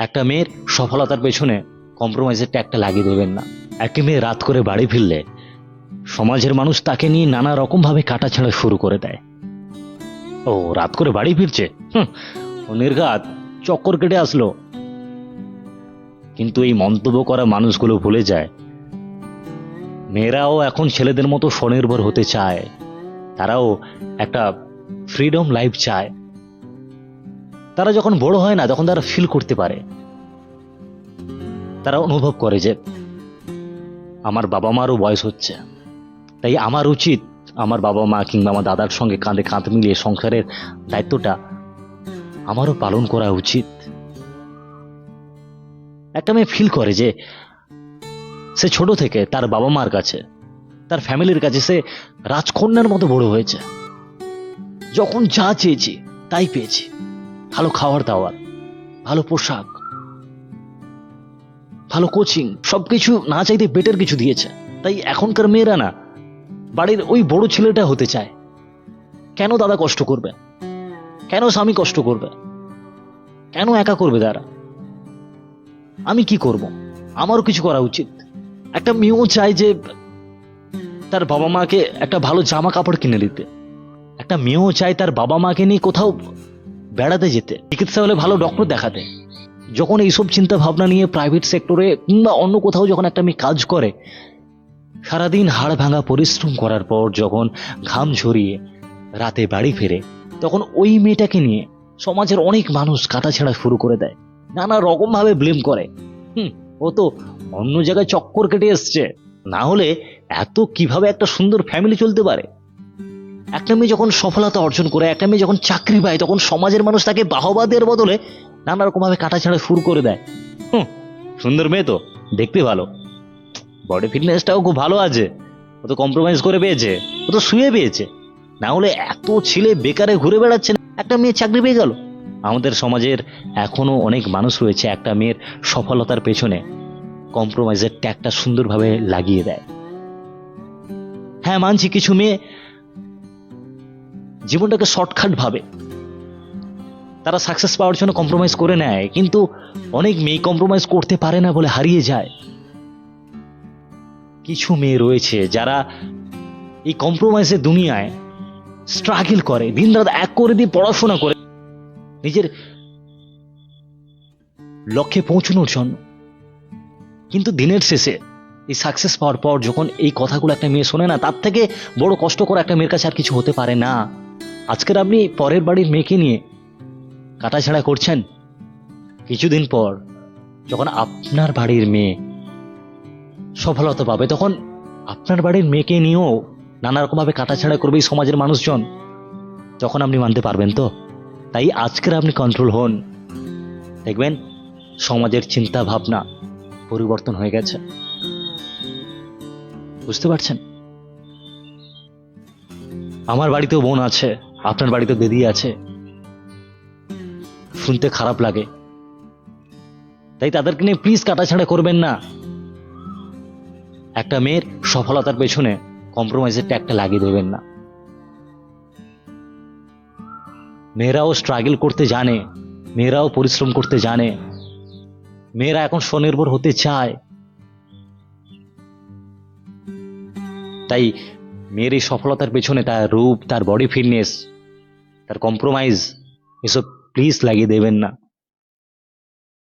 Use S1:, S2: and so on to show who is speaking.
S1: একটা মেয়ের সফলতার পেছনে কম্প্রোমাইজের ট্যাগটা লাগিয়ে দেবেন না। একটা মেয়ে রাত করে বাড়ি ফিরলে সমাজের মানুষ তাকে নিয়ে নানা রকম ভাবে কাটাছাড়া শুরু করে দেয়। ও রাত করে বাড়ি ফিরছে, ও নির্ঘাত চক্কর কেটে আসলো। কিন্তু এই মন্তব্য করা মানুষগুলো ভুলে যায় মেয়েরাও এখন ছেলেদের মতো স্বনির্ভর হতে চায়। তারাও একটা ফ্রিডম লাইফ চায়। তারা যখন বড় হয় না তখন তারা ফিল করতে পারে, তারা অনুভব করে যে আমার বাবা মারও বয়স হচ্ছে, তাই আমার উচিত আমার বাবা মা কিংবা আমার দাদার সঙ্গে কাঁধে কাঁধ মিলিয়ে সংসারের দায়িত্বটা আমারও পালন করা উচিত। একটা মেয়ে ফিল করে যে সে ছোট থেকে তার বাবা মার কাছে, তার ফ্যামিলির কাছে সে রাজকন্যার মতো বড় হয়েছে। যখন যা চেয়েছি তাই পেয়েছি, ভালো খাওয়ার দাওয়ার, ভালো পোশাক, ভালো কোচিং, সবকিছু না চাইতে বেটার কিছু দিয়েছে। তাই এখনকার মেয়েরা না বাড়ির ওই বড় ছেলেটা হতে চায়। কেন দাদা কষ্ট করবে, কেন স্বামী কষ্ট করবে, কেন একা করবে তারা? আমি কি করব? আমারও কিছু করা উচিত। একটা মেয়েও চায় যে তার বাবা মাকে একটা ভালো জামা কাপড় কিনে দিতে। একটা মেয়েও চায় তার বাবা মাকে নিয়ে কোথাও বেড়াতে যেতে, চিকিৎসা হলে ভালো ডক্টর দেখাতে। যখন এইসব চিন্তা ভাবনা নিয়ে প্রাইভেট সেক্টরে কিংবা অন্য কোথাও যখন একটা মেয়ে কাজ করে, সারাদিন হাড় ভাঙা পরিশ্রম করার পর যখন ঘাম ঝরিয়ে রাতে বাড়ি ফেরে, তখন ওই মেয়েটাকে নিয়ে সমাজের অনেক মানুষ কাটাছেঁড়া শুরু করে দেয়, নানা রকম ভাবে ব্লেম করে। ও তো অন্য জায়গায় চক্কর কেটে এসছে, না হলে এত কিভাবে একটা সুন্দর ফ্যামিলি চলতে পারে? একটা মেয়ে যখন সফলতা অর্জন করে, একটা মেয়ে যখন চাকরি পায়, তখন সমাজের মানুষ তাকে বাহবা দেওয়ার বদলে নানা রকম ভাবে কাটাছাড়া শুরু করে দেয়। সুন্দর মেয়ে তো, দেখতে ভালো, বডি ফিটনেসটাও খুব ভালো আছে, ও তো কম্প্রোমাইজ করে পেয়েছে, ও তো শুয়ে পেয়েছে, না হলে এত ছেলে বেকারে ঘুরে বেড়াচ্ছে না, একটা মেয়ে চাকরি পেয়ে গেল। আমাদের সমাজের এখনো অনেক মানুষ রয়েছে একটা মেয়ের সফলতার পেছনে কম্প্রোমাইজের ট্যাগটা সুন্দরভাবে লাগিয়ে দেয়। হ্যাঁ, মানছি কিছু মেয়ে জীবনটাকে শর্টকাট ভাবে, তারা সাকসেস পাওয়ার জন্য কম্প্রোমাইজ করে নেয়, কিন্তু অনেক মেয়ে কম্প্রোমাইজ করতে পারে না বলে হারিয়ে যায়। কিছু মেয়ে রয়েছে যারা এই কম্প্রোমাইজের দুনিয়ায় স্ট্রাগল করে, দিনরাত এক করে দিয়ে পড়াশোনা করে নিজের লক্ষ্যে পৌঁছানোর জন্য। কিন্তু দিনের শেষে এই সাকসেস পাওয়ার পর যখন এই কথাগুলো একটা মেয়ে শোনে না, তার থেকে বড় কষ্ট করে একটা মেয়ের কাছে আর কিছু হতে পারে না। আজকের আপনি পরের বাড়ির মেয়েকে নিয়ে কাটাছাড়া করছেন, কিছুদিন পর যখন আপনার বাড়ির মেয়ে সফলতা পাবে, তখন আপনার বাড়ির মেয়েকে নিয়েও নানা রকম ভাবে কাটাছাড়া করবে এই সমাজের মানুষজন। তখন আপনি মানতে পারবেন তো? তাই আজকের আপনি কন্ট্রোল হন, দেখবেন সমাজের চিন্তা ভাবনা পরিবর্তন হয়ে গেছে। বুঝতে পারছেন? আমার বাড়িতেও বোন আছে, আপনার বাড়িতেও দিদি আছে, শুনতে খারাপ লাগে, তাই তাদেরকে নিয়ে প্লিজ কাটাছাড়া করবেন না। একটা মেয়ের সফলতার পেছনে কম্প্রোমাইজের ট্যাগটা লাগিয়ে দেবেন না। মেয়েরাও স্ট্রাগল করতে জানে, মেয়েরাও পরিশ্রম করতে জানে, মেয়েরা এখন স্বনির্ভর হতে চায়। তাই মেয়ের এই সফলতার পেছনে তার রূপ, তার বডি ফিটনেস, তার কম্প্রোমাইজ, এসব প্লিজ লাগিয়ে দেবেন না।